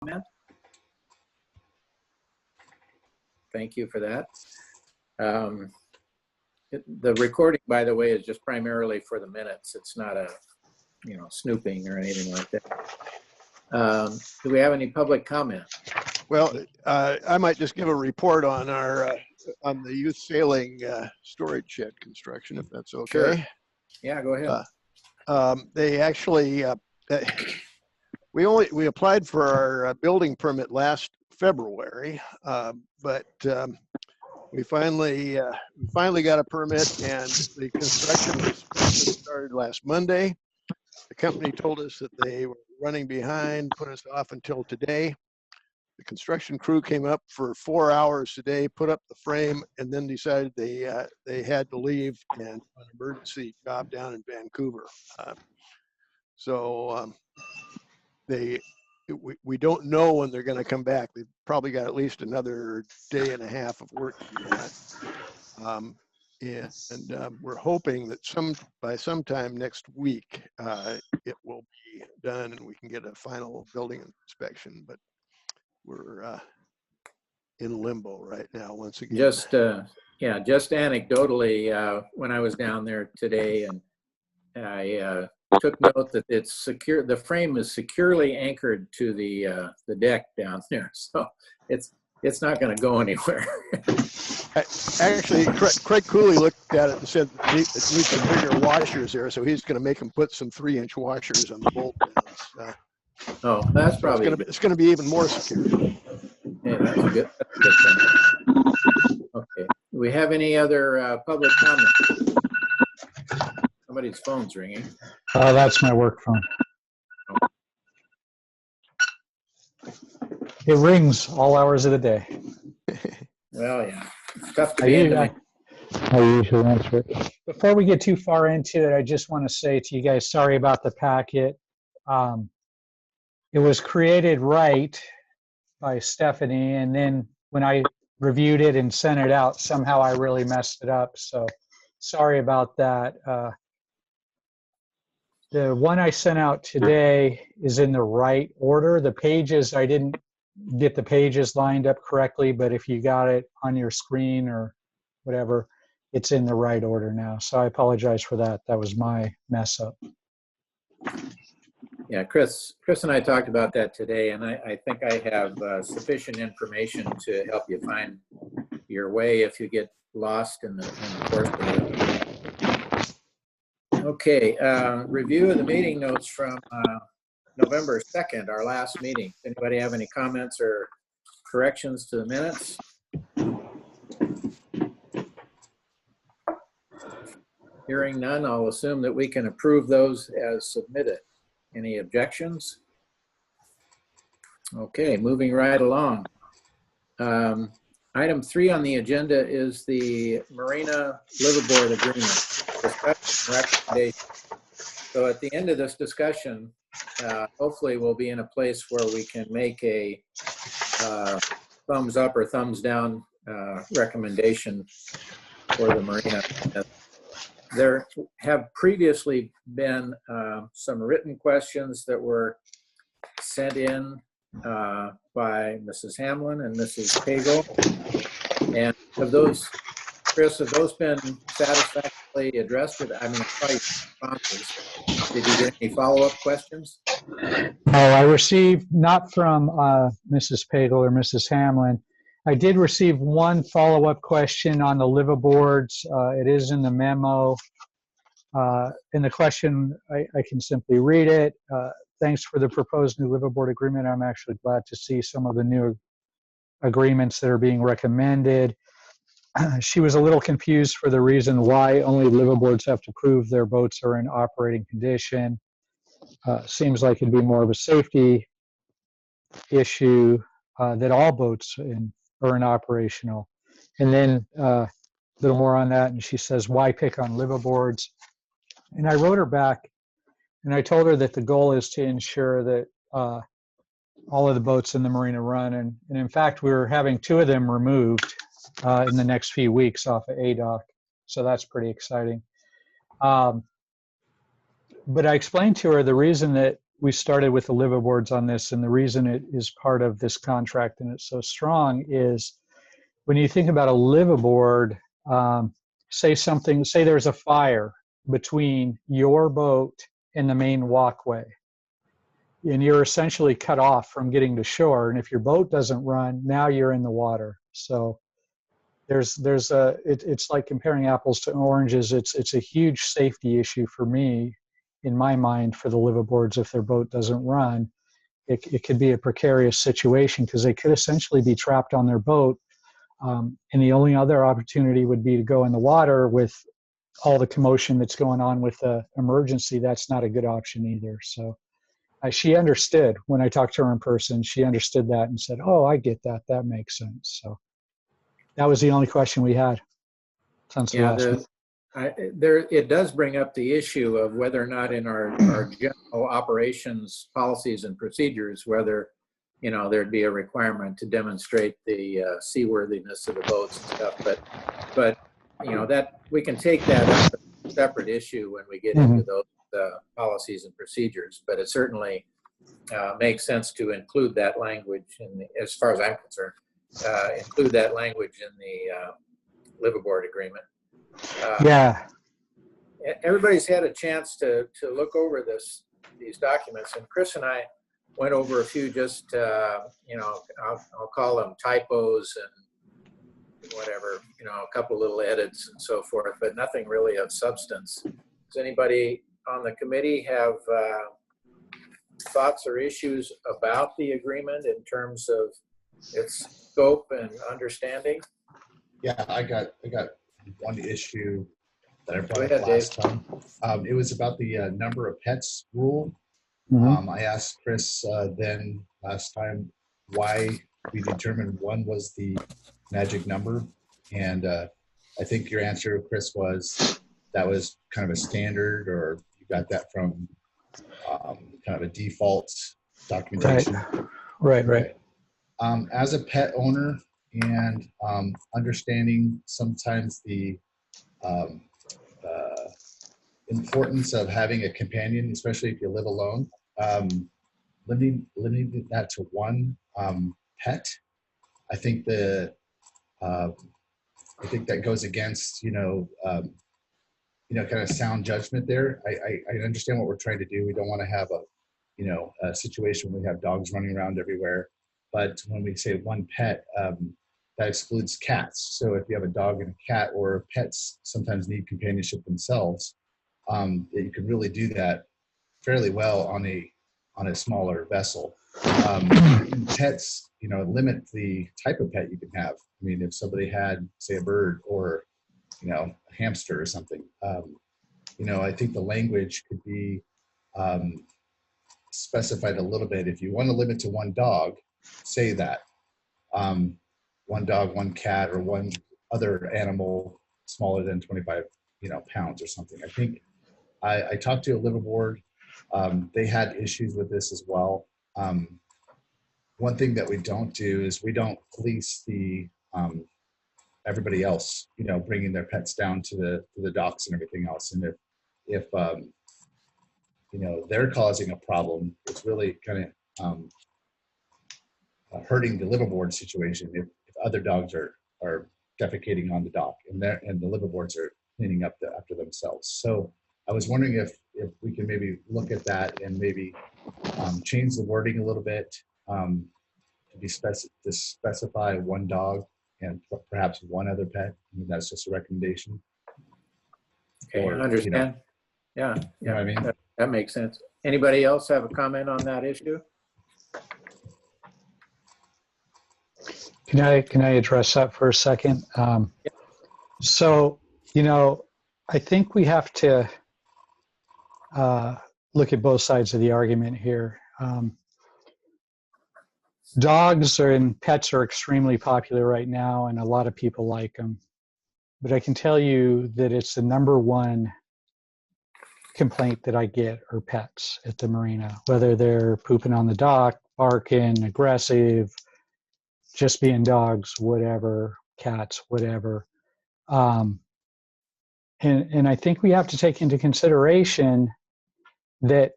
comment? Thank you for that. The recording, by the way, is just primarily for the minutes. It's not a, snooping or anything like that. Do we have any public comment? Well, I might just give a report on our on the youth sailing storage shed construction, if that's okay. Sure. Yeah, go ahead. They actually we applied for our building permit last February, but we finally got a permit, and the construction was supposed to start last Monday. The company told us that they were running behind, put us off until today. The construction crew came up for 4 hours today, put up the frame, and then decided they had to leave and an emergency job down in Vancouver. We don't know when they're going to come back. They've probably got at least another day and a half of work to do that. We're hoping that by sometime next week it will be done and we can get a final building inspection. But we're in limbo right now once again. Just anecdotally, when I was down there today, and I took note that it's secure. The frame is securely anchored to the deck down there, so it's not going to go anywhere. Actually, Craig Cooley looked at it and said it needs some bigger washers there, so he's going to make them put some 3-inch washers on the bolt ends. Oh, that's probably it's going to be even more secure. Yeah, that's a good thing. Okay. Do we have any other public comment? Somebody's phone's ringing. That's my work phone. It rings all hours of the day. Well, yeah. It's tough to be I usually answer it. Before we get too far into it, I just want to say to you guys, sorry about the packet. It was created right by Stephanie, and then when I reviewed it and sent it out, somehow I really messed it up. So sorry about that. The one I sent out today is in the right order. The pages, I didn't get the pages lined up correctly, but if you got it on your screen or whatever, it's in the right order now. So I apologize for that. That was my mess up. Yeah, Chris and I talked about that today, and I think I have sufficient information to help you find your way if you get lost in the course of it. Okay, review of the meeting notes from November 2nd, our last meeting. Anybody have any comments or corrections to the minutes? Hearing none, I'll assume that we can approve those as submitted. Any objections? Okay, moving right along. Item 3 on the agenda is the Marina liveaboard agreement. Discussion and recommendation. So at the end of this discussion, hopefully we'll be in a place where we can make a thumbs up or thumbs down recommendation for the Marina. There have previously been some written questions that were sent in by Mrs. Hamlin and Mrs. Pagel. And have those, Chris, have those been satisfactorily addressed? Responses. Did you get any follow-up questions? I received, not from Mrs. Pagel or Mrs. Hamlin. I did receive one follow-up question on the liveaboards. It is in the memo. In the question, I can simply read it. Thanks for the proposed new liveaboard agreement. I'm actually glad to see some of the new agreements that are being recommended. She was a little confused for the reason why only liveaboards have to prove their boats are in operating condition. Seems like it'd be more of a safety issue that all boats are in operational. And then a little more on that, and she says, why pick on liveaboards? And I wrote her back, and I told her that the goal is to ensure that all of the boats in the marina run. And in fact, we're having 2 of them removed in the next few weeks off of ADOC. So that's pretty exciting. But I explained to her the reason that we started with the liveaboards on this, and the reason it is part of this contract and it's so strong is when you think about a liveaboard, say there's a fire between your boat and the main walkway, and you're essentially cut off from getting to shore. And if your boat doesn't run, now you're in the water. So it's like comparing apples to oranges. It's a huge safety issue for me, in my mind, for the liveaboards. If their boat doesn't run, it could be a precarious situation because they could essentially be trapped on their boat. And the only other opportunity would be to go in the water with all the commotion that's going on with the emergency. That's not a good option either. So she understood when I talked to her in person. She understood that and said, "Oh, I get that. That makes sense." So that was the only question we had. Since Yeah, it does bring up the issue of whether or not in our general operations policies and procedures, whether, you know, there'd be a requirement to demonstrate the seaworthiness of the boats and stuff. But you know, that we can take that up as a separate issue when we get into those policies and procedures. But it certainly makes sense to include that language as far as I'm concerned, include that language in the liveaboard agreement. Yeah. Everybody's had a chance to look over these documents, and Chris and I went over a few just, you know, I'll call them typos and whatever, you know, a couple little edits and so forth, but nothing really of substance. Does anybody on the committee have thoughts or issues about the agreement in terms of its scope and understanding? Yeah, I got one issue that I brought Go up ahead, last time. It was about the number of pets rule. I asked Chris then last time why we determined one was the magic number, and I think your answer, Chris, was that was kind of a standard, or you got that from kind of a default documentation. Right. As a pet owner and understanding sometimes the importance of having a companion, especially if you live alone, limiting that to one pet, I think I think that goes against kind of sound judgment there. I understand what we're trying to do. We don't want to have a situation where we have dogs running around everywhere. But when we say one pet, that excludes cats. So if you have a dog and a cat, or pets sometimes need companionship themselves, you can really do that fairly well on a smaller vessel. Pets, limit the type of pet you can have. I mean, if somebody had, say, a bird or a hamster or something, I think the language could be specified a little bit. If you want to limit to one dog, say that. One dog, one cat, or one other animal smaller than 25 pounds or something. I think I talked to a liveaboard. They had issues with this as well. One thing that we don't do is we don't police the everybody else, bringing their pets down to the docks and everything else. And if they're causing a problem, it's really kind of hurting the liveaboard situation. If other dogs are defecating on the dock and the liveaboards are cleaning up after themselves. So I was wondering if we can maybe look at that and maybe change the wording a little bit to specify one dog and perhaps one other pet. I mean, that's just a recommendation. Okay, I understand. Yeah, you know what I mean? That makes sense. Anybody else have a comment on that issue? Can I address that for a second? So, I think we have to look at both sides of the argument here. Dogs and pets are extremely popular right now, and a lot of people like them. But I can tell you that it's the number one complaint that I get are pets at the marina, whether they're pooping on the dock, barking, aggressive, just being dogs, whatever, cats, whatever. And I think we have to take into consideration that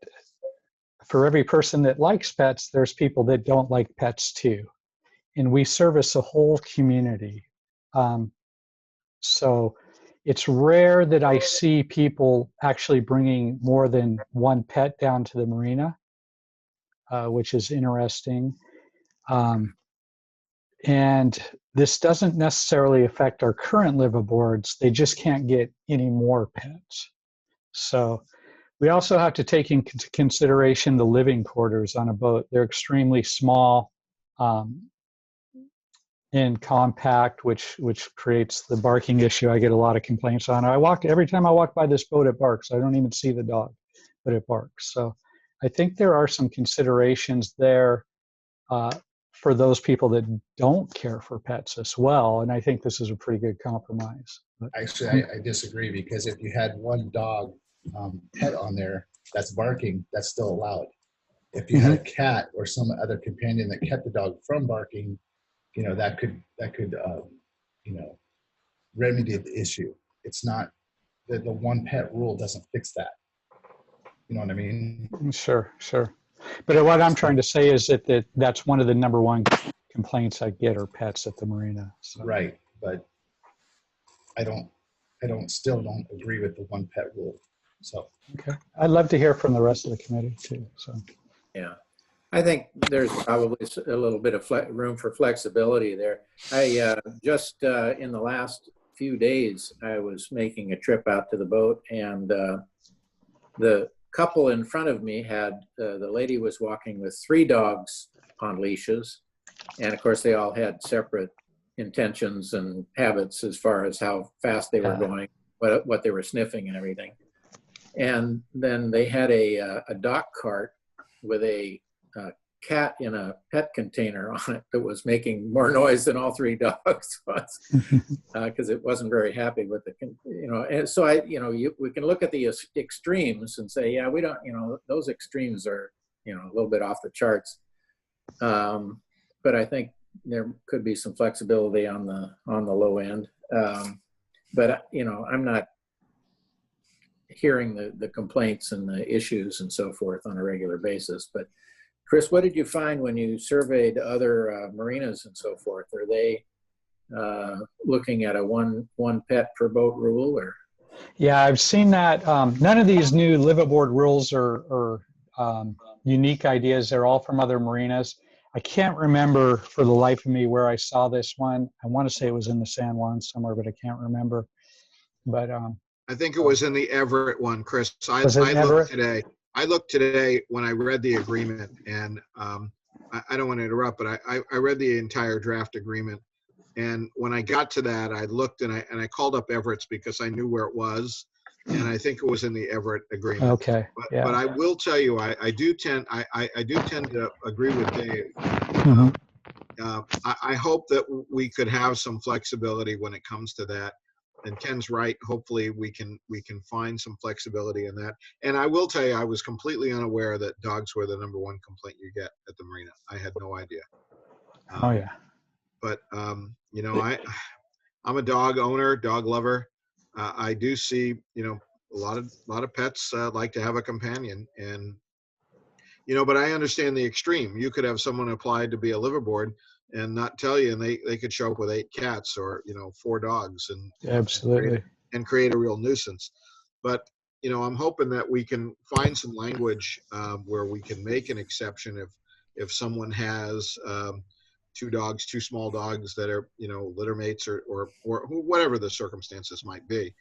for every person that likes pets, there's people that don't like pets too. And we service a whole community. So it's rare that I see people actually bringing more than one pet down to the marina, which is interesting. And this doesn't necessarily affect our current liveaboards. They just can't get any more pets. So we also have to take into consideration the living quarters on a boat. They're extremely small and compact, which creates the barking issue. I get a lot of complaints on it. Every time I walk by this boat, it barks. I don't even see the dog, but it barks. So I think there are some considerations there for those people that don't care for pets as well. And I think this is a pretty good compromise. But, Actually, I disagree, because if you had one dog pet on there that's barking, that's still allowed. If you had a cat or some other companion that kept the dog from barking, that could remedy the issue. It's not that the one pet rule doesn't fix that. You know what I mean? Sure. But what I'm trying to say is that that's one of the number one complaints I get are pets at the marina. So. Right, but I still don't agree with the one pet rule. So okay, I'd love to hear from the rest of the committee too. So Yeah, I think there's probably a little bit of room for flexibility there. I just in the last few days, I was making a trip out to the boat, and the couple in front of me had, the lady was walking with 3 dogs on leashes. And of course, they all had separate intentions and habits as far as how fast they were going, what they were sniffing and everything. And then they had a dock cart with a cat in a pet container on it that was making more noise than all 3 dogs was, because it wasn't very happy with the, and so we can look at the extremes and say, yeah, we don't, those extremes are, a little bit off the charts. But I think there could be some flexibility on the low end. But I'm not hearing the complaints and the issues and so forth on a regular basis. But Chris, what did you find when you surveyed other marinas and so forth? Are they looking at a one pet per boat rule, or? Yeah, I've seen that. None of these new liveaboard rules are unique ideas. They're all from other marinas. I can't remember for the life of me where I saw this one. I want to say it was in the San Juan somewhere, but I can't remember. But I think it was in the Everett one, Chris. I looked today when I read the agreement, and I don't want to interrupt, but I read the entire draft agreement. And when I got to that, I looked and I called up Everett's because I knew where it was, and I think it was in the Everett agreement. Okay. But I will tell you, I do tend to agree with Dave. I hope that we could have some flexibility when it comes to that. And Ken's right. Hopefully we can find some flexibility in that. And I will tell you, I was completely unaware that dogs were the number 1 complaint you get at the marina. I had no idea. Oh yeah. But I'm a dog owner, dog lover. I do see, a lot of pets like to have a companion, and but I understand the extreme. You could have someone apply to be a liveaboard and not tell you, and they could show up with 8 cats or 4 dogs and absolutely and create a real nuisance. But I'm hoping that we can find some language where we can make an exception if someone has 2 dogs, 2 small dogs that are litter mates or whatever the circumstances might be.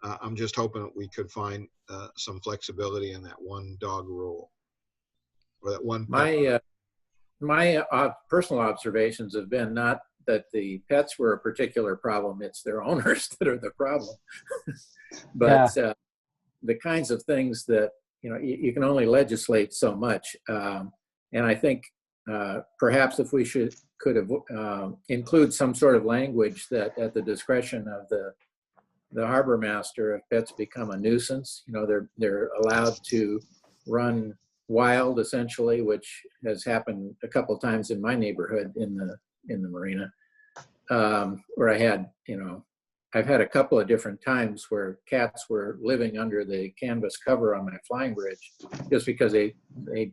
I'm just hoping that we could find some flexibility in that 1 dog rule, or that 1 pet. My personal observations have been not that the pets were a particular problem, it's their owners that are the problem. But the kinds of things that, you can only legislate so much. And I think perhaps if we could have include some sort of language that at the discretion of the harbor master, if pets become a nuisance, they're allowed to run wild, essentially, which has happened a couple of times in my neighborhood in the marina, where I had I've had a couple of different times where cats were living under the canvas cover on my flying bridge just because they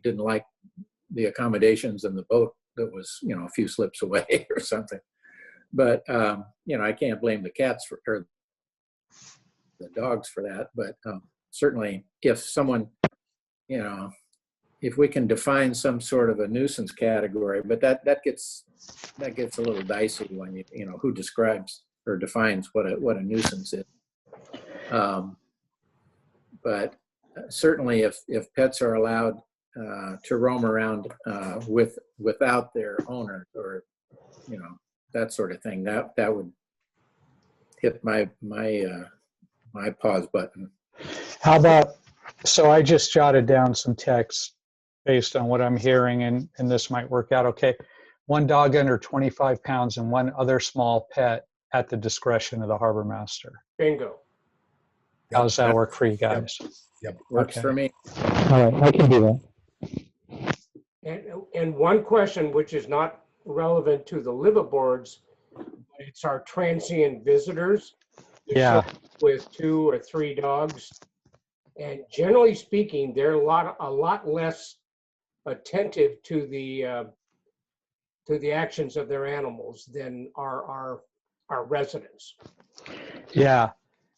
didn't like the accommodations in the boat that was, you know, a few slips away or something. But, you know, I can't blame the cats or the dogs for that. But certainly if someone, you know, if we can define some sort of a nuisance category, but that gets a little dicey when you know, who describes or defines what a nuisance is. But certainly if pets are allowed to roam around without their owner, or, you know, that sort of thing, that would hit my pause button. How about, so I just jotted down some text based on what I'm hearing, and this might work out okay. 1 dog under 25 pounds and 1 other small pet at the discretion of the harbor master. Bingo. How does that work for you guys? Yep. Works Okay. for me. All right, I can do that. And one question which is not relevant to the liveaboards, but it's our transient visitors. that Yeah. show up with 2 or 3 dogs. And generally speaking, they're a lot less attentive to the actions of their animals than our residents. Yeah,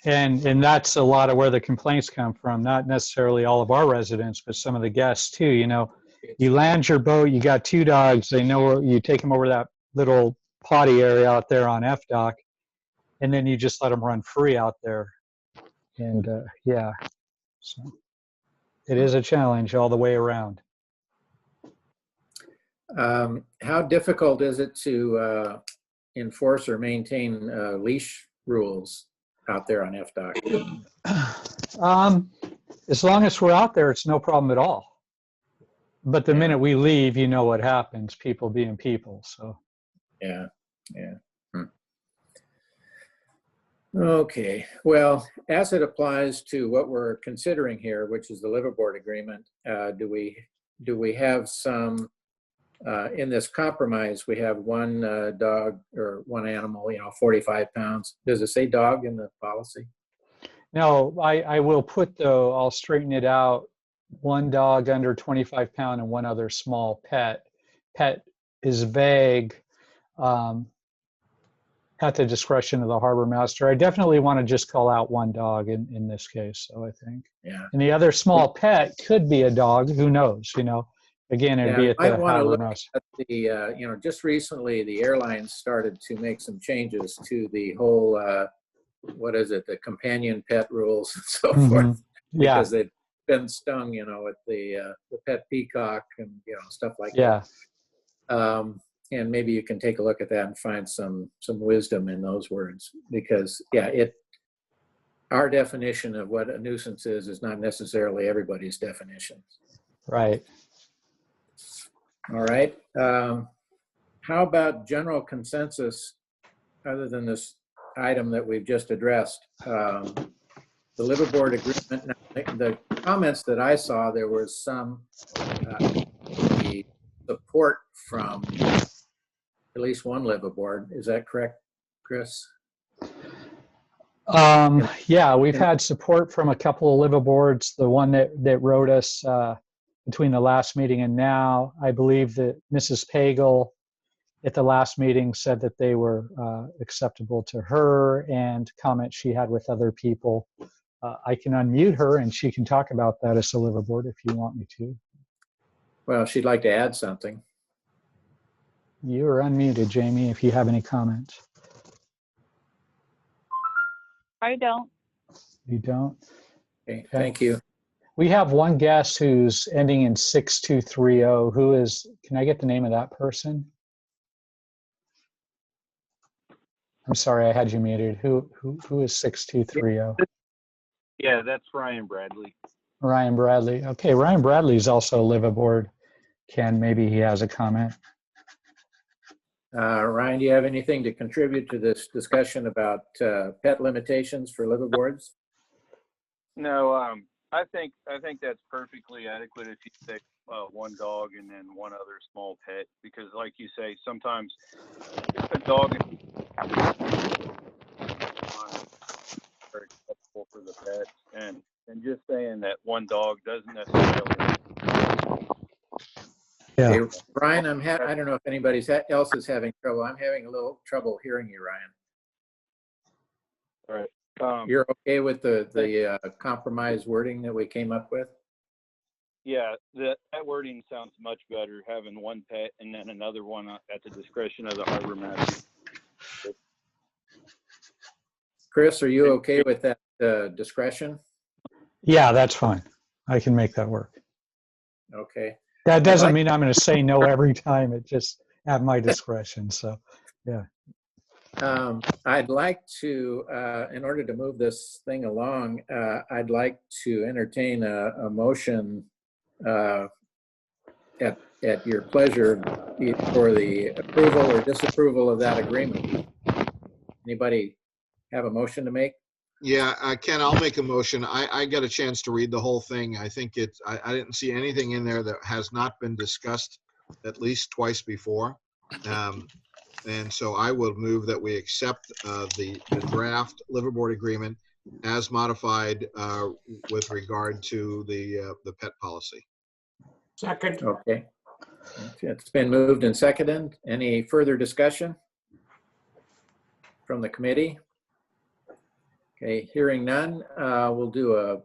and that's a lot of where the complaints come from. Not necessarily all of our residents, but some of the guests too. You know, you land your boat, you got 2 dogs. They know you take them over that little potty area out there on F dock, and then you just let them run free out there. And yeah, so it is a challenge all the way around. How difficult is it to enforce or maintain leash rules out there on FDOC? As long as we're out there, it's no problem at all. But the Yeah. minute we leave, you know what happens, people being people, so. Yeah. Okay, well, as it applies to what we're considering here, which is the liveaboard agreement, do we have some, in this compromise, we have 1 dog or 1 animal, you know, 45 pounds. Does it say dog in the policy? No, I will put, though, I'll straighten it out, 1 dog under 25 pound and 1 other small pet. Pet is vague, at the discretion of the harbor master. I definitely want to just call out 1 dog in this case, so I think. Yeah. And the other small pet could be a dog, who knows, you know? Again, it'd be Yeah, at I the want to harbor look master. at the, you know, just recently the airlines started to make some changes to the whole, what is it, the companion pet rules and so forth, Yeah, because they've been stung, you know, with the pet peacock and, you know, stuff like yeah. that. And maybe you can take a look at that and find some wisdom in those words, because yeah, our definition of what a nuisance is not necessarily everybody's definition. Right. All right. How about general consensus, other than this item that we've just addressed? The liveaboard agreement, the comments that I saw, there was some the support from at least 1 liveaboard. Is that correct, Chris? Yeah, we've had support from a couple of liveaboards. The one that wrote us between the last meeting and now, I believe that Mrs. Pagel at the last meeting said that they were acceptable to her, and comments she had with other people. I can unmute her and she can talk about that as a liveaboard if you want me to. Well, she'd like to add something. You are unmuted, Jamie, if you have any comments. I don't. You don't? Okay, thank you. We have 1 guest who's ending in 6230. Who is, can I get the name of that person? I'm sorry, I had you muted. Who is 6230? Yeah, that's Ryan Bradley. Ryan Bradley. Okay, Ryan Bradley is also a liveaboard. Ken, maybe he has a comment. Ryan, do you have anything to contribute to this discussion about pet limitations for liveaboards? No, I think that's perfectly adequate if you say 1 dog and then 1 other small pet, because like you say, sometimes if a dog is pets, and just saying that one dog doesn't necessarily. Yeah. Hey, Ryan, I don't know if anybody else is having trouble. I'm having a little trouble hearing you, Ryan. All right. You're okay with the compromise wording that we came up with? Yeah, that wording sounds much better, having one pet and then another one at the discretion of the harbor master. Chris, are you okay with that discretion? Yeah, that's fine. I can make that work. Okay. That I'd doesn't like- mean I'm going to say no every time. It just at my discretion. So, yeah. I'd like to, in order to move this thing along, I'd like to entertain a motion at your pleasure for the approval or disapproval of that agreement. Anybody have a motion to make? Yeah, Ken, I'll make a motion. I got a chance to read the whole thing. I think I didn't see anything in there that has not been discussed at least twice before. And so I will move that we accept the draft liverboard agreement as modified with regard to the pet policy. Second. Okay. It's been moved and seconded. Any further discussion from the committee? Okay, hearing none, we'll do a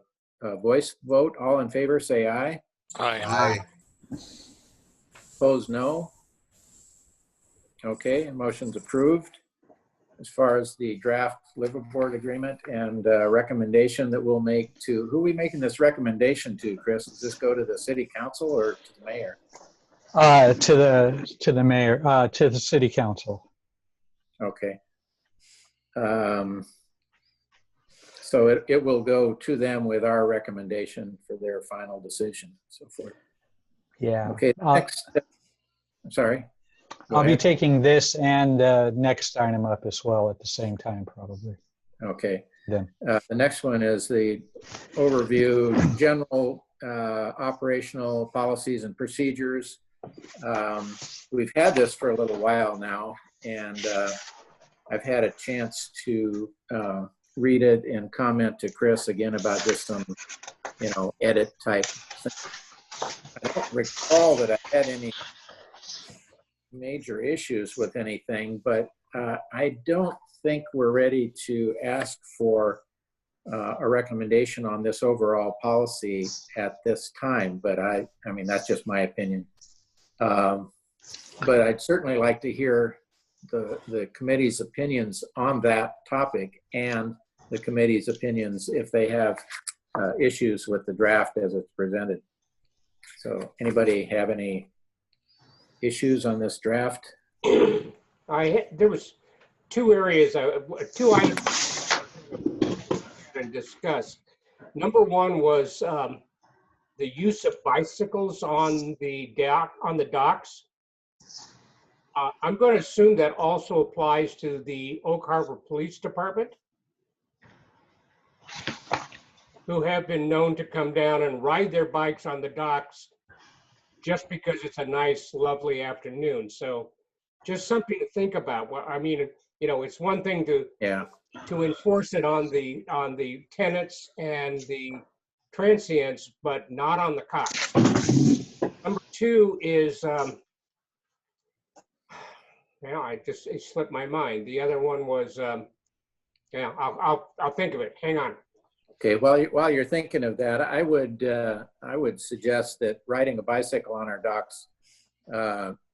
voice vote. All in favor, say aye. Aye. Opposed, no. Okay, motion's approved. As far as the draft liverboard agreement and recommendation that we'll make to, who are we making this recommendation to, Chris? Does this go to the city council or to the mayor? To the mayor, to the city council. Okay. So it will go to them with our recommendation for their final decision, so forth. Yeah. Okay, next, I'm sorry. Go I'll be ahead. taking this and next item up as well at the same time, probably. Okay. Then. The next one is the overview, general operational policies and procedures. We've had this for a little while now, and I've had a chance to read it and comment to Chris again about just some, edit type thing. I don't recall that I had any major issues with anything, but I don't think we're ready to ask for a recommendation on this overall policy at this time, but I mean, that's just my opinion. But I'd certainly like to hear the committee's opinions on that topic and the committee's opinions if they have issues with the draft as it's presented. So anybody have any issues on this draft? There was two areas, two items to discuss. Number one was the use of bicycles on the docks. I'm going to assume that also applies to the Oak Harbor Police Department, who have been known to come down and ride their bikes on the docks just because it's a nice, lovely afternoon. So just something to think about. Well, I mean, it's one thing to enforce it on the tenants and the transients, but not on the cops. Number two is, it slipped my mind. The other one was, I'll think of it. Hang on. Okay, while you're thinking of that, I would suggest that riding a bicycle on our docks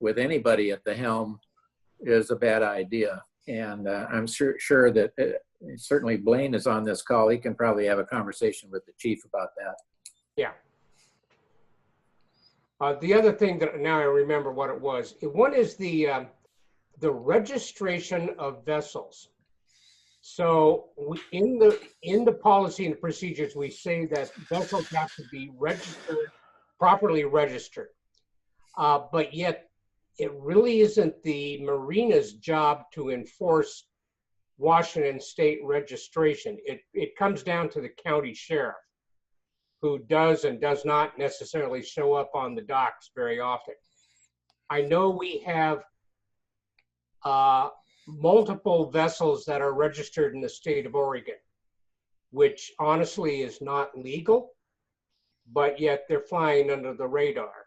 with anybody at the helm is a bad idea. And I'm sure that certainly Blaine is on this call. He can probably have a conversation with the chief about that. Yeah. The other thing that now I remember what it was. One is the registration of vessels. So in the policy and procedures, we say that vessels have to be registered, properly registered. But yet it really isn't the Marina's job to enforce Washington state registration. It comes down to the county sheriff, who does and does not necessarily show up on the docks very often. I know we have multiple vessels that are registered in the state of Oregon. which honestly is not legal, but yet they're flying under the radar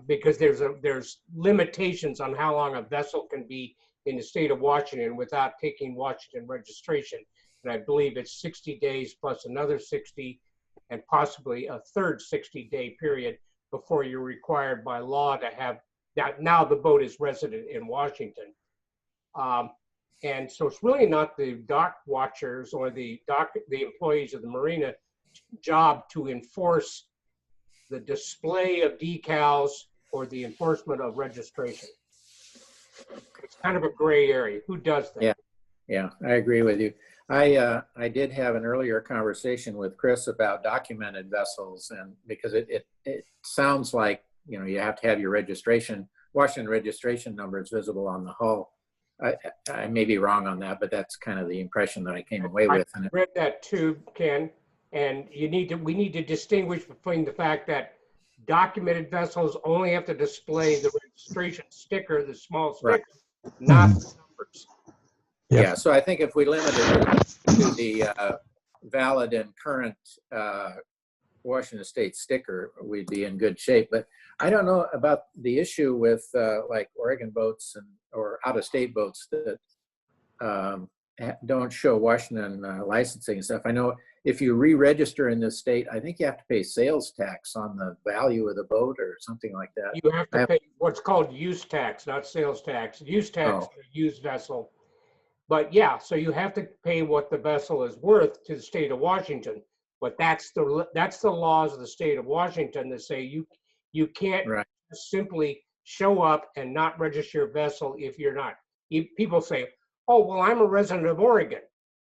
because there's limitations on how long a vessel can be in the state of Washington without taking Washington registration. And I believe it's 60 days plus another 60 and possibly a third 60-day period before you're required by law to have that. Now the boat is resident in Washington. And so it's really not the dock watchers or the employees of the marina job to enforce the display of decals or the enforcement of registration. It's kind of a gray area. Who does that? Yeah, I agree with you. I did have an earlier conversation with Chris about documented vessels, and because it sounds like, you know, you have to have your registration, Washington registration number is visible on the hull. I may be wrong on that, but that's kind of the impression that I came away with. I read that too, Ken, and we need to distinguish between the fact that documented vessels only have to display the registration sticker, the small sticker, not the numbers. Yeah, so I think if we limit it to the valid and current Washington State sticker, we'd be in good shape. But I don't know about the issue with like Oregon boats or out-of-state boats that don't show Washington licensing and stuff. I know if you re-register in this state, I think you have to pay sales tax on the value of the boat or something like that. You have to pay what's called use tax, not sales tax. Use tax for a used vessel. But yeah, so you have to pay what the vessel is worth to the state of Washington. But that's the laws of the state of Washington that say you can't simply show up and not register your vessel if you're not. People say, oh, well, I'm a resident of Oregon.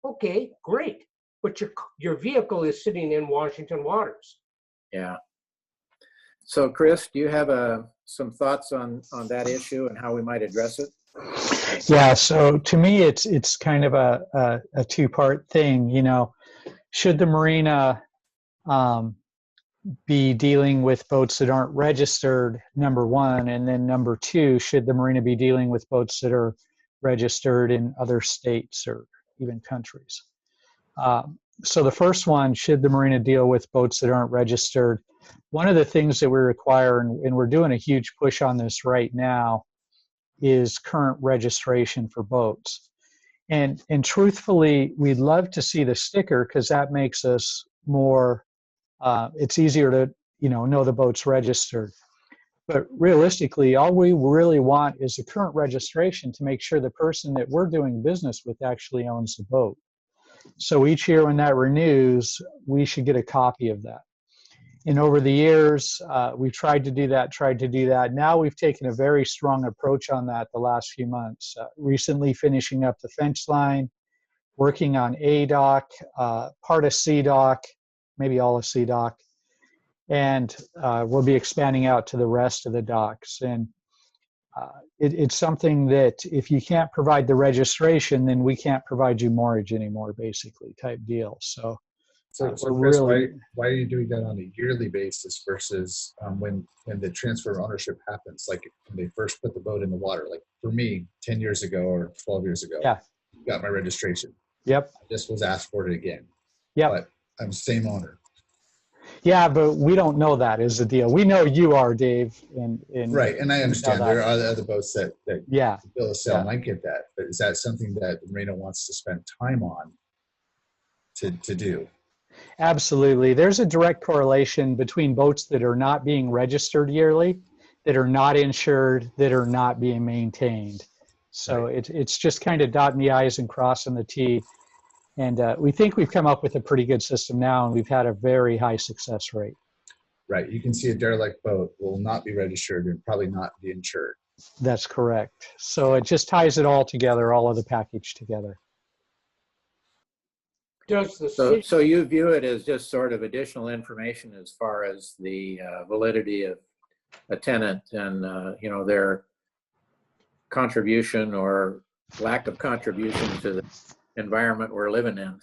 Okay, great. But your vehicle is sitting in Washington waters. Yeah. So Chris, do you have some thoughts on that issue and how we might address it? Yeah, so to me, it's kind of a two-part thing. You know, should the marina be dealing with boats that aren't registered, number one, and then number two, should the marina be dealing with boats that are registered in other states or even countries? So the first one, should the marina deal with boats that aren't registered? One of the things that we require, and we're doing a huge push on this right now, is current registration for boats. And truthfully, we'd love to see the sticker because that makes us more, it's easier to, know the boat's registered. But realistically, all we really want is the current registration to make sure the person that we're doing business with actually owns the boat. So each year when that renews, we should get a copy of that. And over the years, we've tried to do that. Now we've taken a very strong approach on that the last few months. Recently finishing up the fence line, working on A dock, part of C dock, maybe all of C dock. And we'll be expanding out to the rest of the docks. And it's something that if you can't provide the registration, then we can't provide you moorage anymore, basically, type deal. So Chris, really, why are you doing that on a yearly basis versus when the transfer of ownership happens, like when they first put the boat in the water? Like for me, 10 years ago or 12 years ago, got my registration. Yep. I just was asked for it again. Yep. But I'm the same owner. Yeah, but we don't know that is the deal. We know you are, Dave. And right, and I understand there are other boats that bill a sale, and I get that. But is that something that the marina wants to spend time on to do? Absolutely. There's a direct correlation between boats that are not being registered yearly, that are not insured, that are not being maintained. So it's just kind of dotting the I's and crossing the T. And we think we've come up with a pretty good system now, and we've had a very high success rate. Right. You can see a derelict boat will not be registered and probably not be insured. That's correct. So it just ties it all together, all of the package together. So you view it as just sort of additional information as far as the validity of a tenant and their contribution or lack of contribution to the environment we're living in.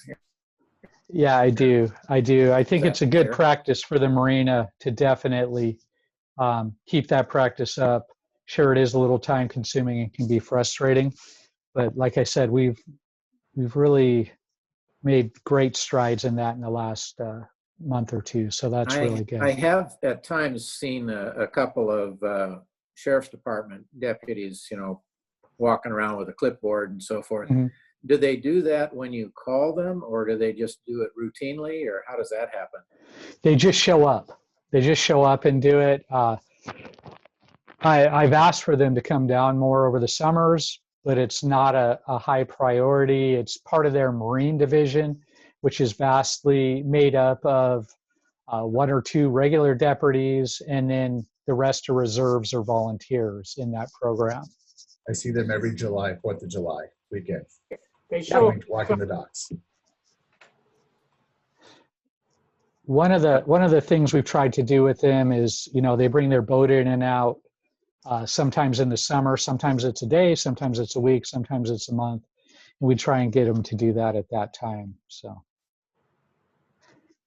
Yeah, I do. I think it's a good practice for the marina to definitely keep that practice up. Sure, it is a little time consuming and can be frustrating, but like I said, we've really made great strides in that in the last month or two. So that's really good. I have at times seen a couple of sheriff's department deputies, walking around with a clipboard and so forth. Mhm. Do they do that when you call them, or do they just do it routinely, or how does that happen? They just show up. They just show up and do it. I've asked for them to come down more over the summers, but it's not a high priority. It's part of their Marine division, which is vastly made up of one or two regular deputies, and then the rest are reserves or volunteers in that program. I see them every July, 4th of July weekend, They show up. walking the dogs. One of the things we've tried to do with them is, they bring their boat in and out. Sometimes in the summer, sometimes it's a day, sometimes it's a week, sometimes it's a month. And we try and get them to do that at that time. So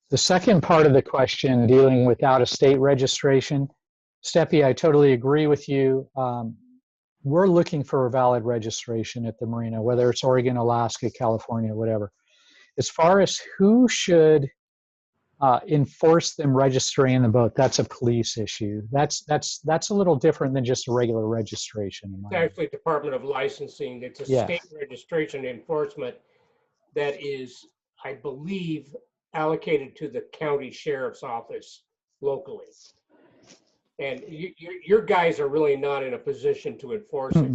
the second part of the question, dealing with out-of-state registration, Steppy, I totally agree with you. We're looking for a valid registration at the marina, whether it's Oregon, Alaska, California, whatever. As far as who should enforce them registering the boat, that's a police issue. That's a little different than just a regular registration. It's actually Department of Licensing. It's a state registration enforcement that is, I believe, allocated to the county sheriff's office locally. And your guys are really not in a position to enforce it.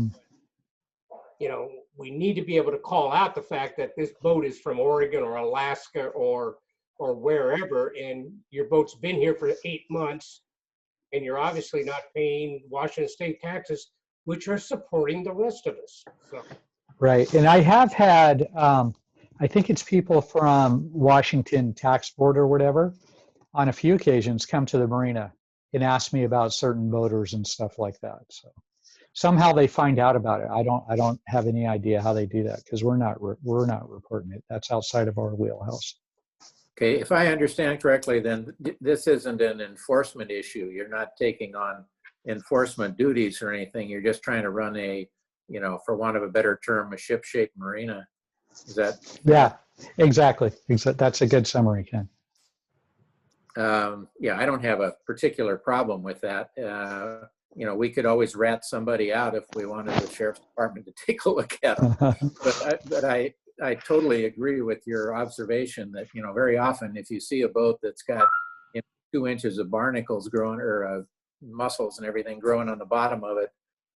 We need to be able to call out the fact that this boat is from Oregon or Alaska or wherever, and your boat's been here for 8 months, and you're obviously not paying Washington state taxes, which are supporting the rest of us. So. Right, and I have had, I think it's people from Washington Tax Board or whatever, on a few occasions come to the marina and ask me about certain boaters and stuff like that. So somehow they find out about it. I don't have any idea how they do that, because we're not reporting it. That's outside of our wheelhouse. Okay, if I understand correctly, then this isn't an enforcement issue. You're not taking on enforcement duties or anything. You're just trying to run a, for want of a better term, a ship-shape marina. Is that? Yeah, exactly. That's a good summary, Ken. Yeah, I don't have a particular problem with that. We could always rat somebody out if we wanted the sheriff's department to take a look at them. But I totally agree with your observation that, very often if you see a boat that's got 2 inches of barnacles growing, or mussels and everything growing on the bottom of it,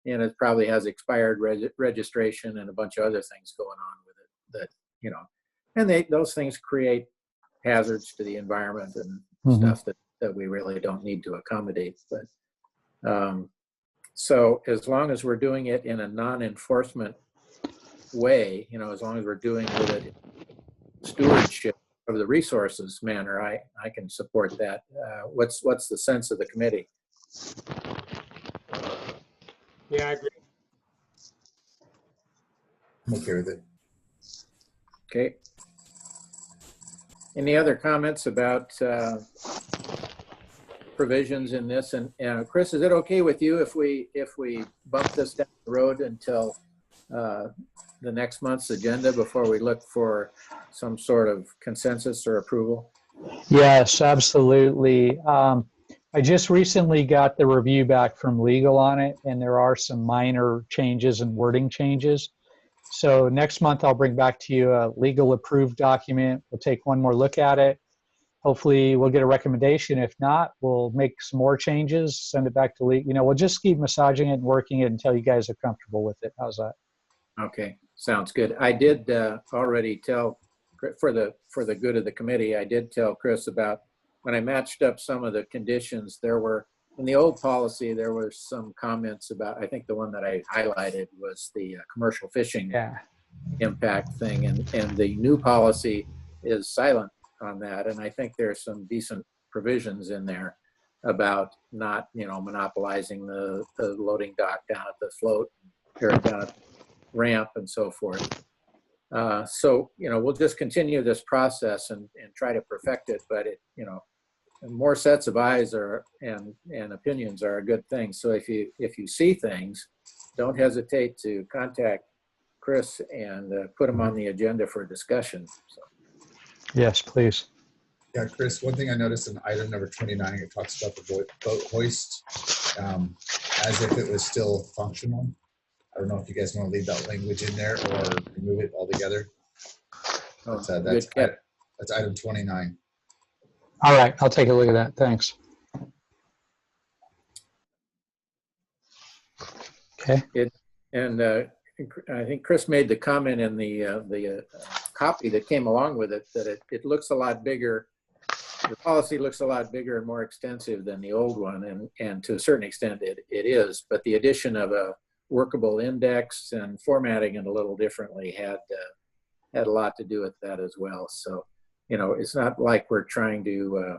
and it probably has expired registration and a bunch of other things going on with it that, and those things create hazards to the environment and stuff that we really don't need to accommodate. But so as long as we're doing it in a non-enforcement way, as long as we're doing with it stewardship of the resources manner, I can support that. What's the sense of the committee? Yeah, I agree. I'm okay with it. Okay. Any other comments about provisions in this? And Chris, is it okay with you if we bump this down the road until the next month's agenda before we look for some sort of consensus or approval? Yes, absolutely. I just recently got the review back from legal on it, and there are some minor changes and wording changes. So next month I'll bring back to you a legal approved document. We'll take one more look at it. Hopefully we'll get a recommendation. If not, we'll make some more changes, send it back to legal. We'll just keep massaging it and working it until you guys are comfortable with it. How's that? Okay, sounds good. I did already tell, for the good of the committee, I did tell Chris about when I matched up some of the conditions. There were, in the old policy, there were some comments about, I think the one that I highlighted was the commercial fishing impact thing, and the new policy is silent on that. And I think there's some decent provisions in there about not, monopolizing the loading dock down at the float or down at the ramp and so forth. So, we'll just continue this process and try to perfect it, but more sets of eyes and opinions are a good thing. So if you see things, don't hesitate to contact Chris and put them on the agenda for discussion. So. Yes, please. Yeah, Chris, one thing I noticed in item number 29, it talks about the boat hoist as if it was still functional. I don't know if you guys want to leave that language in there or remove it altogether. Oh, But good catch. that's item 29. All right, I'll take a look at that. Thanks. Okay. And I think Chris made the comment in the copy that came along with it that it looks a lot bigger. The policy looks a lot bigger and more extensive than the old one, and to a certain extent it is. But the addition of a workable index and formatting it a little differently had a lot to do with that as well. So, you know, it's not like we're trying to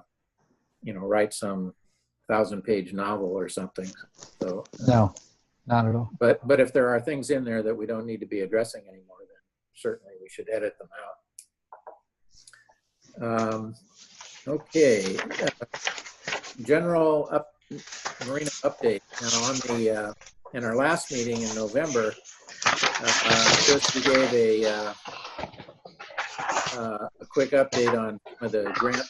write some 1,000-page novel or something. So No, not at all. But if there are things in there that we don't need to be addressing anymore, then certainly we should edit them out. Okay, general Marina update. Now on the in our last meeting in November, Chris, we gave a quick update on some of the grant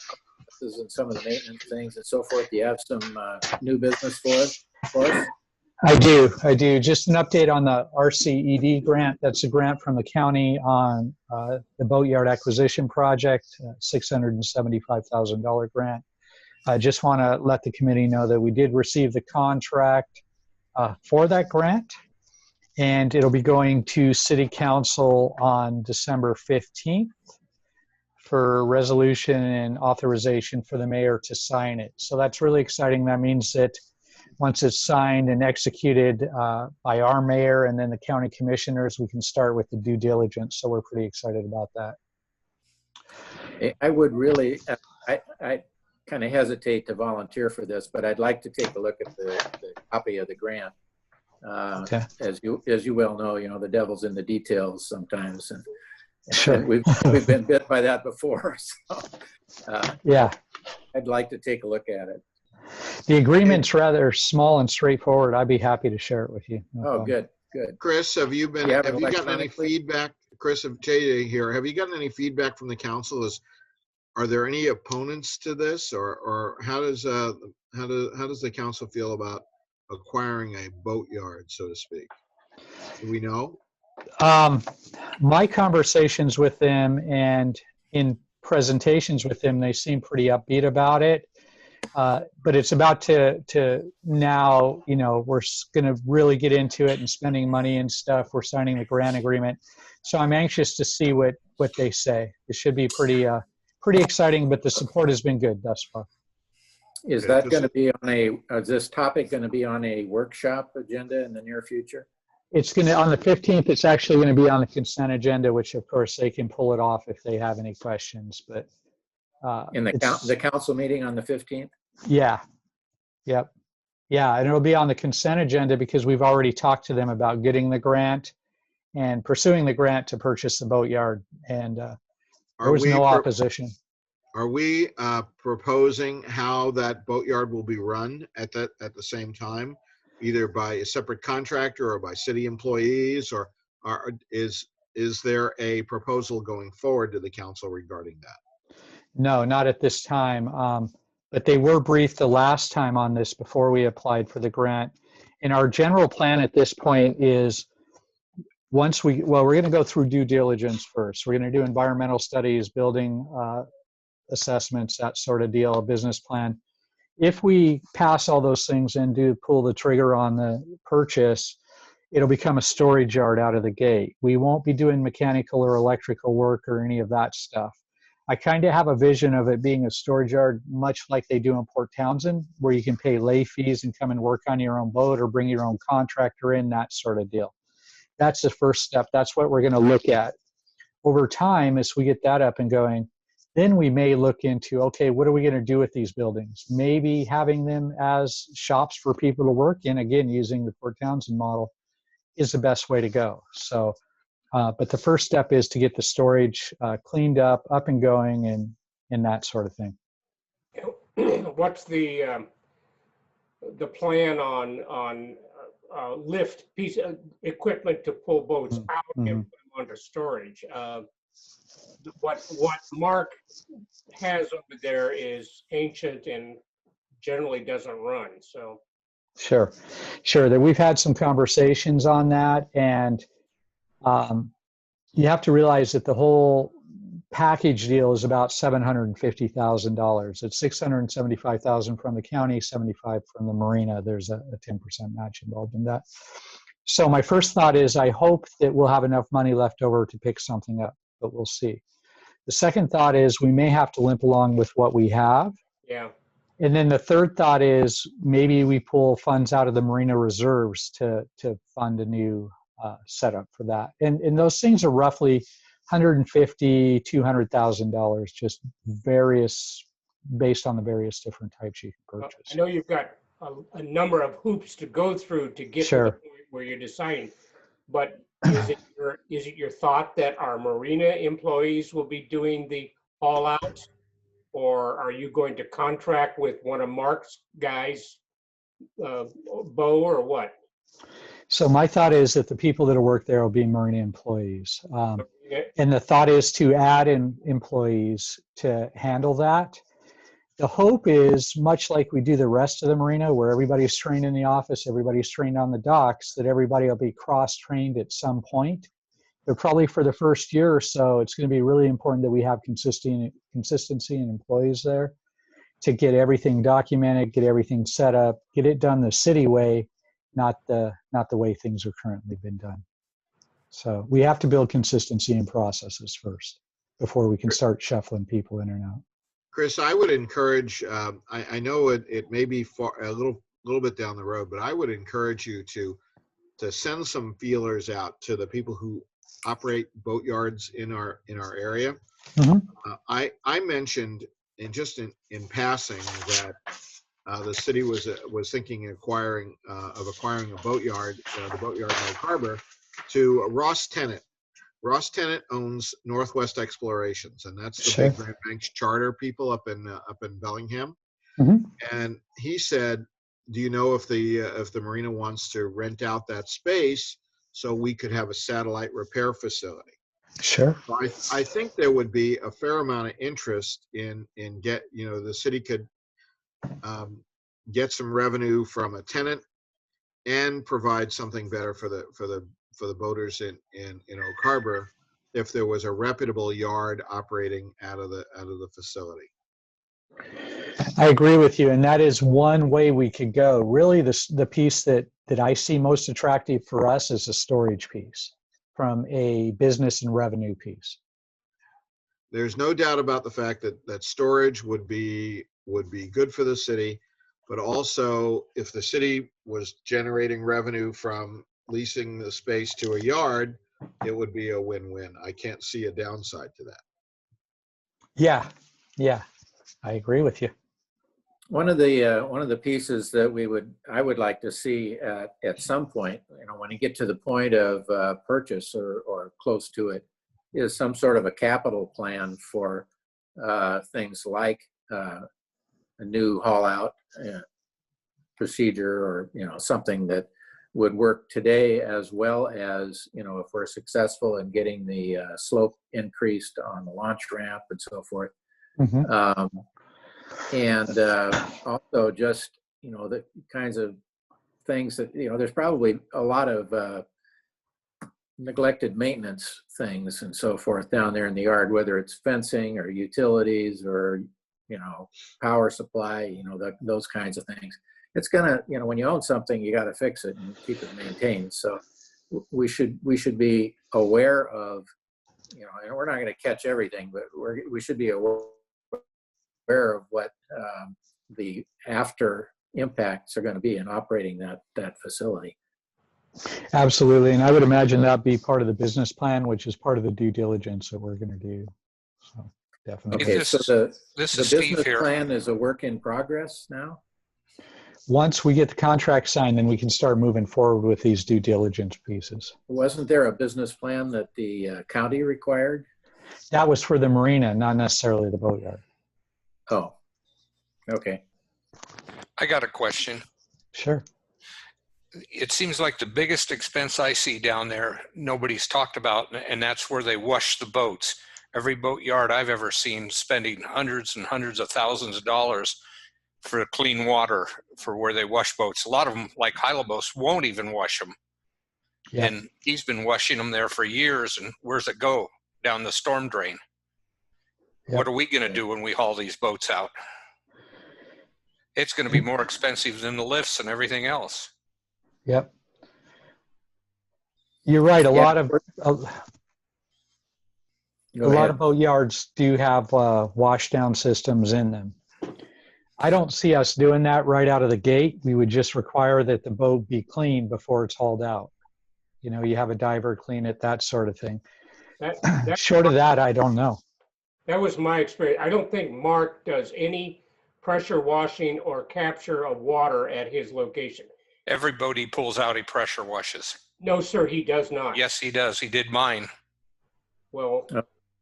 and some of the maintenance things and so forth. Do you have some new business for us? I do. Just an update on the RCED grant. That's a grant from the county on the boatyard acquisition project, $675,000 grant. I just want to let the committee know that we did receive the contract for that grant, and it'll be going to City Council on December 15th for resolution and authorization for the mayor to sign it. So that's really exciting. That means that once it's signed and executed by our mayor and then the county commissioners, we can start with the due diligence. So we're pretty excited about that. I would really, I kind of hesitate to volunteer for this, but I'd like to take a look at the copy of the grant. Okay. As you well know, you know, the devil's in the details sometimes, and Sure. we've been bit by that before. So Yeah. I'd like to take a look at it. The agreement's rather small and straightforward. I'd be happy to share it with you. No Oh, problem. good. Chris, have you gotten any electronically? feedback? Chris, of JJ here, have you gotten any feedback from the council? Are there any opponents to this, or how does the council feel about acquiring a boatyard, so to speak? Do we know? My conversations with them and in presentations with them, they seem pretty upbeat about it. But it's about to now, you know, we're going to really get into it and spending money and stuff. We're signing the grant agreement. So I'm anxious to see what they say. It should be pretty exciting, but the support has been good thus far. Is that going to be on is this topic going to be on a workshop agenda in the near future? It's going to, on the 15th, it's actually going to be on the consent agenda, which of course they can pull it off if they have any questions, but. In the council meeting on the 15th? Yeah. Yep. Yeah. And it'll be on the consent agenda because we've already talked to them about getting the grant and pursuing the grant to purchase the boatyard. And there was no opposition. Are we proposing how that boatyard will be run at the same time, either by a separate contractor or by city employees, or is there a proposal going forward to the council regarding that? No, not at this time. But they were briefed the last time on this before we applied for the grant. And our general plan at this point is we're going to go through due diligence first. We're going to do environmental studies, building assessments, that sort of deal, a business plan. If we pass all those things and do pull the trigger on the purchase, it'll become a storage yard out of the gate. We won't be doing mechanical or electrical work or any of that stuff. I kind of have a vision of it being a storage yard, much like they do in Port Townsend, where you can pay lay fees and come and work on your own boat or bring your own contractor in, that sort of deal. That's the first step. That's what we're going to look at. Over time, as we get that up and going, then we may look into, okay, what are we going to do with these buildings? Maybe having them as shops for people to work in, again, using the Port Townsend model, is the best way to go. So, but the first step is to get the storage cleaned up and going, and that sort of thing. What's the plan on lift piece of equipment to pull boats out and put them onto storage? what Mark has over there is ancient and generally doesn't run. So Sure, sure. That we've had some conversations on that, and you have to realize that the whole package deal is about $750,000. It's $675,000 from the county, 75 from the marina. There's a 10% match involved in that. So my first thought is I hope that we'll have enough money left over to pick something up, but we'll see. The second thought is we may have to limp along with what we have. yeah, And then the third thought is maybe we pull funds out of the marina reserves to fund a new setup for that. And those things are roughly $150,000, $200,000, just various, based on the various different types you can I purchase. know you've got a number of hoops to go through to get to the Sure. point where you're deciding. But is it your thought that our marina employees will be doing the haul out? Or are you going to contract with one of Mark's guys, Bo, or what? So my thought is that the people that will work there will be marina employees. And the thought is to add in employees to handle that. The hope is, much like we do the rest of the marina, where everybody's trained in the office, everybody's trained on the docks, that everybody will be cross-trained at some point. But probably for the first year or so, it's going to be really important that we have consistency in employees there to get everything documented, get everything set up, get it done the city way, not the way things are currently been done. So we have to build consistency in processes first before we can start shuffling people in and out. Chris, I would encourage, I know it may be a little bit down the road, but I would encourage you to send some feelers out to the people who operate boat yards in our area. Mm-hmm. I mentioned in passing that the city was thinking of acquiring a boat yard, the boat yard in Oak Harbor, to Ross Tennant. Ross Tennant owns Northwest Explorations, and that's the Sure. big Grand Banks charter people up in Bellingham. Mm-hmm. And he said, "Do you know if the marina wants to rent out that space so we could have a satellite repair facility?" Sure. So I think there would be a fair amount of interest in the city could get some revenue from a tenant and provide something better for the boaters in Oak Harbor if there was a reputable yard operating out of the facility. I agree with you, and that is one way we could go. Really, the piece that I see most attractive for us is a storage piece from a business and revenue piece. There's no doubt about the fact that storage would be good for the city, but also if the city was generating revenue from leasing the space to a yard, it would be a win-win. I can't see a downside to that. Yeah, I agree with you. One of the pieces that I would like to see at some point, when you get to the point of purchase or close to it, is some sort of a capital plan for things like a new haul out procedure, or something that would work today, as well as if we're successful in getting the slope increased on the launch ramp and so forth. Mm-hmm. And also just, the kinds of things that, there's probably a lot of neglected maintenance things and so forth down there in the yard, whether it's fencing or utilities or, power supply, those kinds of things. It's gonna, when you own something, you got to fix it and keep it maintained. So we should be aware of, and we're not going to catch everything, but we should be aware of what the after impacts are going to be in operating that facility. Absolutely, and I would imagine that'd be part of the business plan, which is part of the due diligence that we're going to do. So definitely. Okay, so the business here. plan is a work in progress now? Once we get the contract signed, then we can start moving forward with these due diligence pieces. Wasn't there a business plan that the county required? That was for the marina, not necessarily the boatyard. Oh, okay. I got a question. Sure. It seems like the biggest expense I see down there, nobody's talked about, and that's where they wash the boats. every boat yard I've ever seen spending hundreds and hundreds of thousands of dollars for clean water for where they wash boats. A lot of them, like Hylabos, won't even wash them. Yeah. And he's been washing them there for years. And where's it go? Down the storm drain. Yep. What are we going to do when we haul these boats out? It's going to be more expensive than the lifts and everything else. Yep. You're right. A Yeah, lot of Go a lot ahead. of boat yards do have wash down systems in them. I don't see us doing that right out of the gate. We would just require that the boat be clean before it's hauled out. You know, you have a diver clean it, that sort of thing. That Short of that, I don't know. that was my experience. I don't think Mark does any pressure washing or capture of water at his location. Every boat he pulls out, he pressure washes. No, sir, he does not. Yes, he does. He did mine. Well,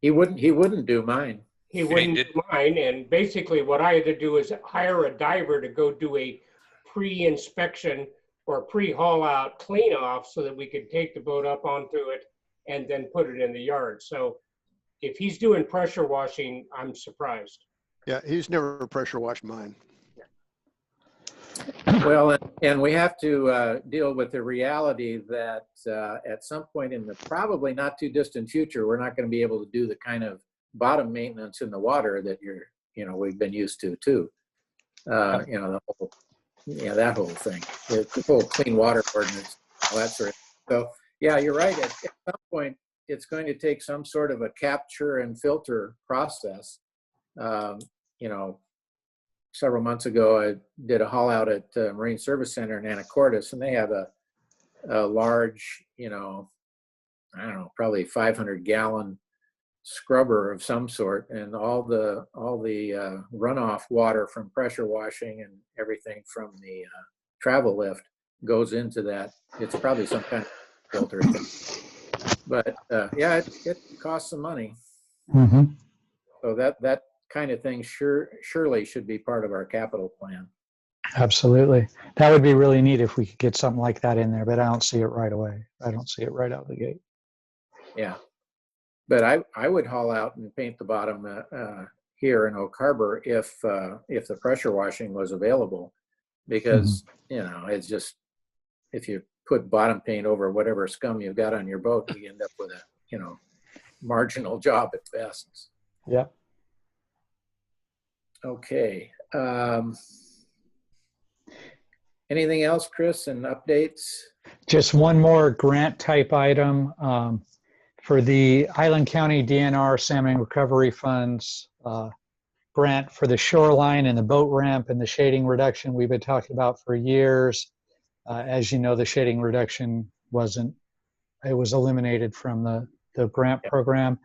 He wouldn't do mine. he wouldn't did. do mine, and basically what I had to do is hire a diver to go do a pre-inspection or pre-haul out clean off so that we could take the boat up onto it and then put it in the yard. So if he's doing pressure washing, I'm surprised. Yeah, he's never pressure washed mine. Well, and we have to deal with the reality that at some point in the probably not too distant future, we're not going to be able to do the kind of bottom maintenance in the water that we've been used to too. The whole, that whole thing, the whole clean water ordinance, all that sort of. So yeah, you're right. At some point, it's going to take some sort of a capture and filter process. Several months ago, I did a haul out at Marine Service Center in Anacortes, and they have a large, probably 500-gallon scrubber of some sort, and all the runoff water from pressure washing and everything from the travel lift goes into that. It's probably some kind of filter thing, but it costs some money. Mm-hmm. So that kind of thing surely should be part of our capital plan. Absolutely. That would be really neat if we could get something like that in there, but I don't see it right away. I don't see it right out of the gate. Yeah. But I would haul out and paint the bottom here in Oak Harbor if the pressure washing was available, because it's just, if you put bottom paint over whatever scum you've got on your boat, you end up with a marginal job at best. Yeah. Okay. Anything else, Chris, and updates? Just one more grant type item for the Island County DNR Salmon Recovery Funds grant for the shoreline and the boat ramp and the shading reduction we've been talking about for years. As you know, the shading reduction was eliminated from the grant program.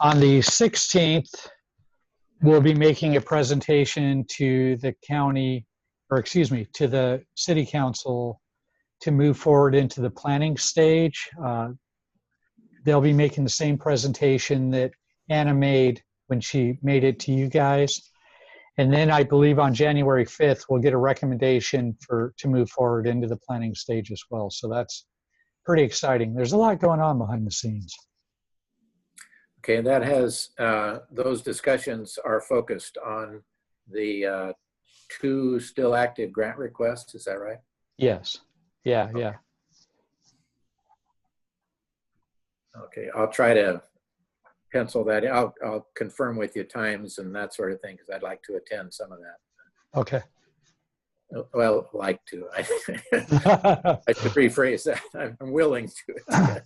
On the 16th, we'll be making a presentation to the county, to the city council to move forward into the planning stage. They'll be making the same presentation that Anna made when she made it to you guys. And then I believe on January 5th, we'll get a recommendation to move forward into the planning stage as well. So that's pretty exciting. There's a lot going on behind the scenes. Okay, that has, those discussions are focused on the 2 still active grant requests, is that right? Yes. Yeah, Okay. yeah. Okay, I'll try to pencil that in. I'll confirm with you times and that sort of thing, because I'd like to attend some of that. Okay. Well, like to. I should rephrase that. I'm willing to.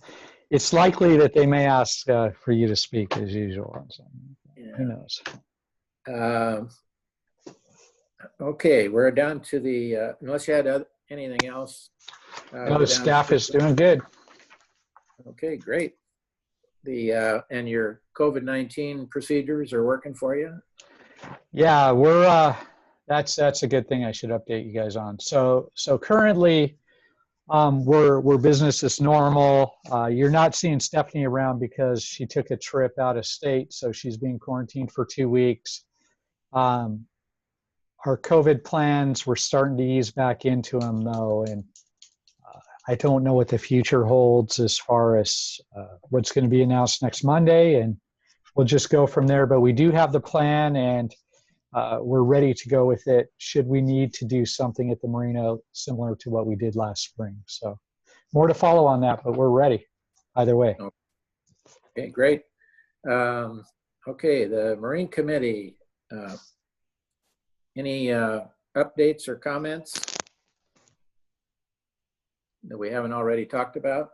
It's likely that they may ask for you to speak as usual. So Yeah. who knows? Okay, we're down to the, unless you had anything else. No, the staff is doing good. Okay, great. And your COVID-19 procedures are working for you? Yeah, we're that's a good thing I should update you guys on. So currently we're business as normal. You're not seeing Stephanie around because she took a trip out of state, so she's being quarantined for 2 weeks. Our COVID plans, we're starting to ease back into them though, and I don't know what the future holds as far as what's going to be announced next Monday and we'll just go from there. But we do have the plan, and we're ready to go with it should we need to do something at the marina similar to what we did last spring. So more to follow on that, but we're ready either way. Okay, great. Okay, the Marine Committee. Any updates or comments that we haven't already talked about?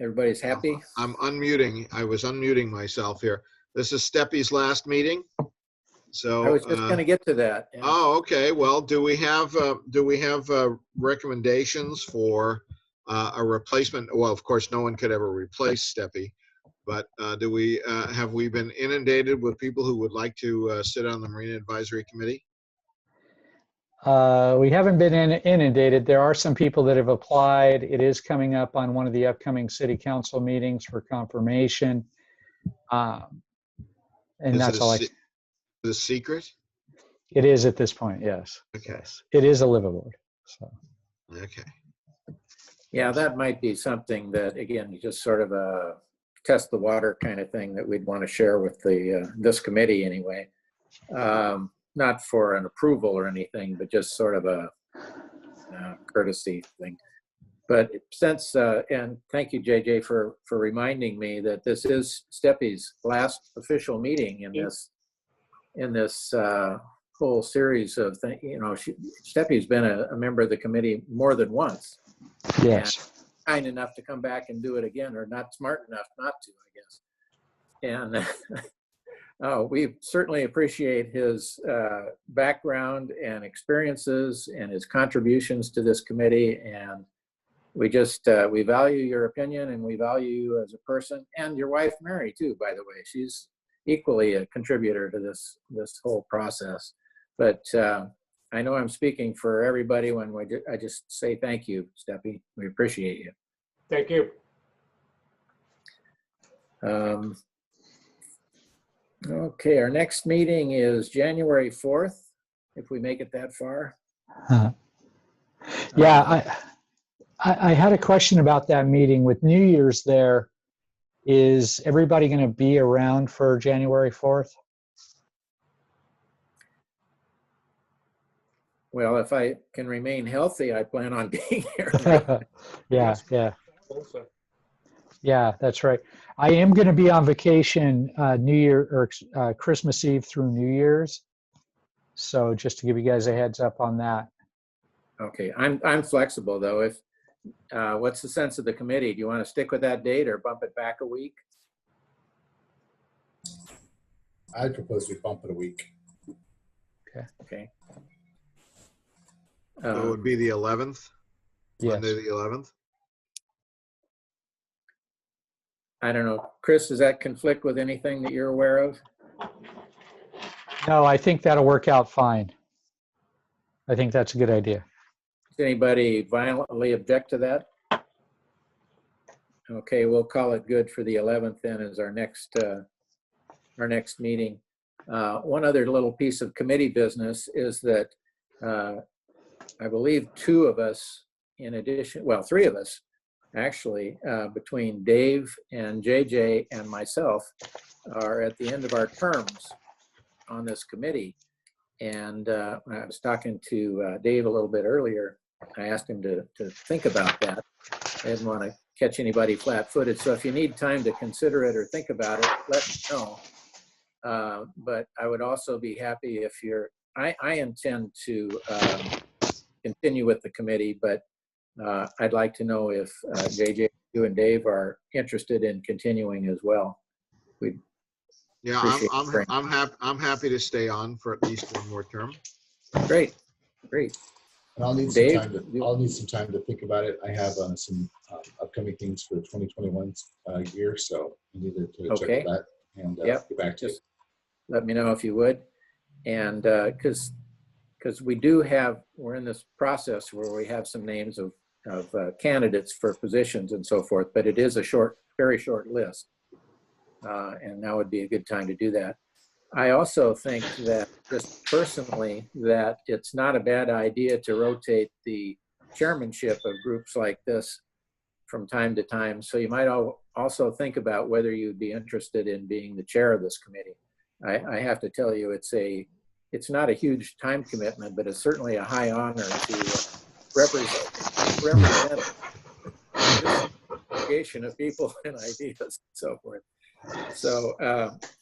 Everybody's happy? I'm unmuting. I was unmuting myself here. This is Steppy's last meeting. So I was just going to get to that. Yeah. Oh, okay. Well, do we have recommendations for a replacement? Well, of course, no one could ever replace Steppy, but have we been inundated with people who would like to sit on the Marina Advisory Committee? We haven't been inundated. There are some people that have applied. It is coming up on one of the upcoming city council meetings for confirmation. And that's all The secret? It is at this point, yes. Okay. Yes. It is a liveaboard. So. Okay. Yeah, that might be something that, again, just sort of a test the water kind of thing that we'd want to share with the this committee anyway. Not for an approval or anything, but just sort of a courtesy thing. But since, and thank you, JJ, for reminding me that this is Steppy's last official meeting in this whole series of things. You know, Steppy's been a member of the committee more than once. Yes. Kind enough to come back and do it again, or not smart enough not to, I guess. And we certainly appreciate his background and experiences and his contributions to this committee. And we just, we value your opinion, and we value you as a person, and your wife, Mary, too, by the way. She's equally a contributor to this whole process. But I know I'm speaking for everybody when I just say thank you, Steppy. We appreciate you. Thank you. Okay, our next meeting is January 4th, if we make it that far. Yeah, I had a question about that meeting with New Year's there. Is everybody going to be around for January 4th? Well, if I can remain healthy, I plan on being here. Yeah, yeah. Yeah, that's right. I am going to be on vacation New Year or Christmas Eve through New Year's. So just to give you guys a heads up on that. Okay, I'm flexible though. If what's the sense of the committee? Do you want to stick with that date or bump it back a week? I propose we bump it a week. Okay. So it would be the 11th, Yes. Monday the 11th. I don't know. Chris, does that conflict with anything that you're aware of? No, I think that'll work out fine. I think that's a good idea. Does anybody violently object to that? Okay, we'll call it good for the 11th then as our next meeting. One other little piece of committee business is that I believe two of us, in addition, well, three of us actually, between Dave and JJ and myself, are at the end of our terms on this committee. And when I was talking to Dave a little bit earlier, I asked him to think about that. I didn't want to catch anybody flat-footed. So if you need time to consider it or think about it, let me know. But I would also be happy if I intend to continue with the committee, but I'd like to know if JJ, you and Dave are interested in continuing as well. Yeah, I'm happy to stay on for at least one more term. Great. And I'll need Dave, some time to think about it. I have some upcoming things for the 2021 year, so I needed to check that and get back to you. Let me know if you would. And because we're in this process where we have some names of candidates for positions and so forth, but it is a very short list. And now would be a good time to do that. I also think that, just personally, that it's not a bad idea to rotate the chairmanship of groups like this from time to time. So you might also think about whether you'd be interested in being the chair of this committee. I have to tell you, it's not a huge time commitment, but it's certainly a high honor to represent this congregation of people and ideas and so forth. So,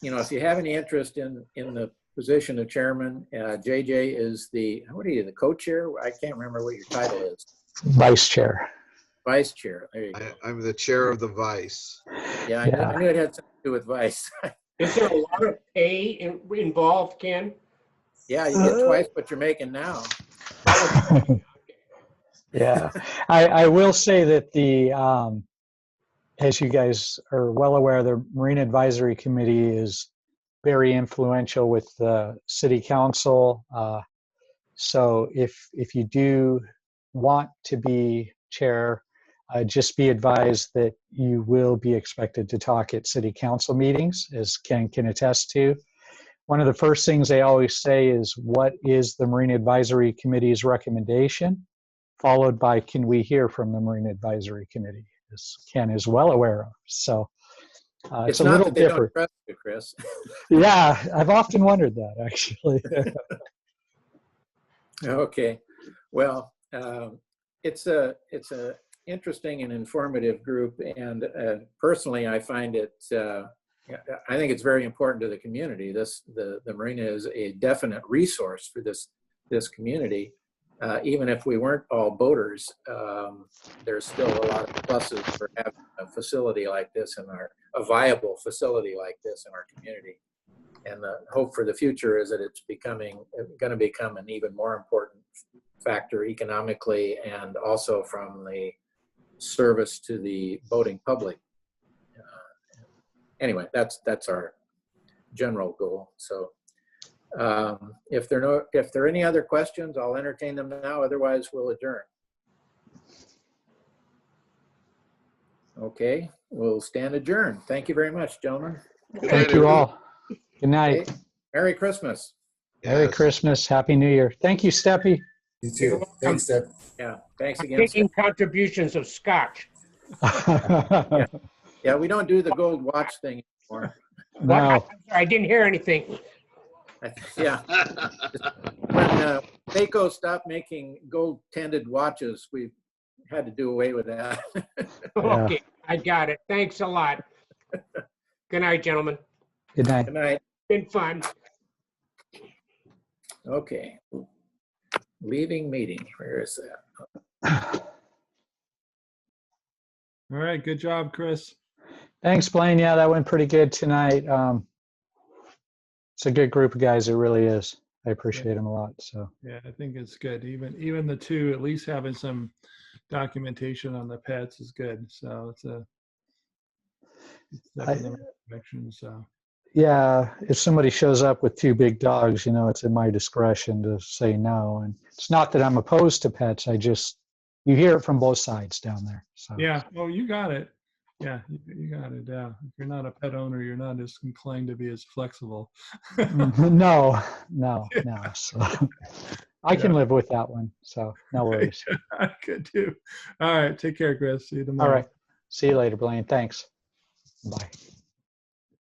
if you have any interest in the position of chairman, JJ is the co-chair? I can't remember what your title is. Vice chair. Vice chair. There you go. I'm the chair of the vice. Yeah, I knew it had something to do with vice. Is there a lot of pay involved, Ken? Yeah, you get twice what you're making now. Yeah, I will say that as you guys are well aware, the Marine Advisory Committee is very influential with the City Council. So if you do want to be chair, just be advised that you will be expected to talk at City Council meetings, as Ken can attest to. One of the first things they always say is, what is the Marine Advisory Committee's recommendation? Followed by, can we hear from the Marine Advisory Committee, as Ken is well aware of. So it's a not little that they different. don't trust you, Chris. Yeah, I've often wondered that, actually. Okay, well, it's a interesting and informative group, and personally, I find it. I think it's very important to the community. The Marina is a definite resource for this community. Even if we weren't all boaters, there's still a lot of pluses for having a facility like this a viable facility like this in our community. And the hope for the future is that it's going to become an even more important factor economically, and also from the service to the boating public. Anyway, that's our general goal. So if there are any other questions, I'll entertain them now. Otherwise, we'll adjourn. Okay, we'll stand adjourned. Thank you very much, gentlemen. Thank you all. Good night. Okay. Merry Christmas. Merry Yes. Christmas. Happy New Year. Thank you, Steppy. You too. Thanks, Steph. Yeah, thanks again. Taking contributions of scotch. Yeah, we don't do the gold watch thing anymore. What? No. I'm sorry, I didn't hear anything. Yeah. When Seiko stopped making gold-tended watches, we had to do away with that. Okay, I got it. Thanks a lot. Good night, gentlemen. Good night. Good night. Been fun. Okay. Leaving meeting. Where is that? All right, good job, Chris. Thanks, Blaine. Yeah, that went pretty good tonight. It's a good group of guys. It really is. I appreciate them a lot. So Yeah, I think it's good. Even the two, at least having some documentation on the pets is good. So it's definitely the right direction. So yeah, if somebody shows up with two big dogs, it's in my discretion to say no. And it's not that I'm opposed to pets. You hear it from both sides down there. So yeah, well, you got it. Yeah, you got it. Yeah, if you're not a pet owner, you're not as inclined to be as flexible. No. So I can live with that one. So no worries. I could too. All right, take care, Chris. See you tomorrow. All right. See you later, Blaine. Thanks. Bye.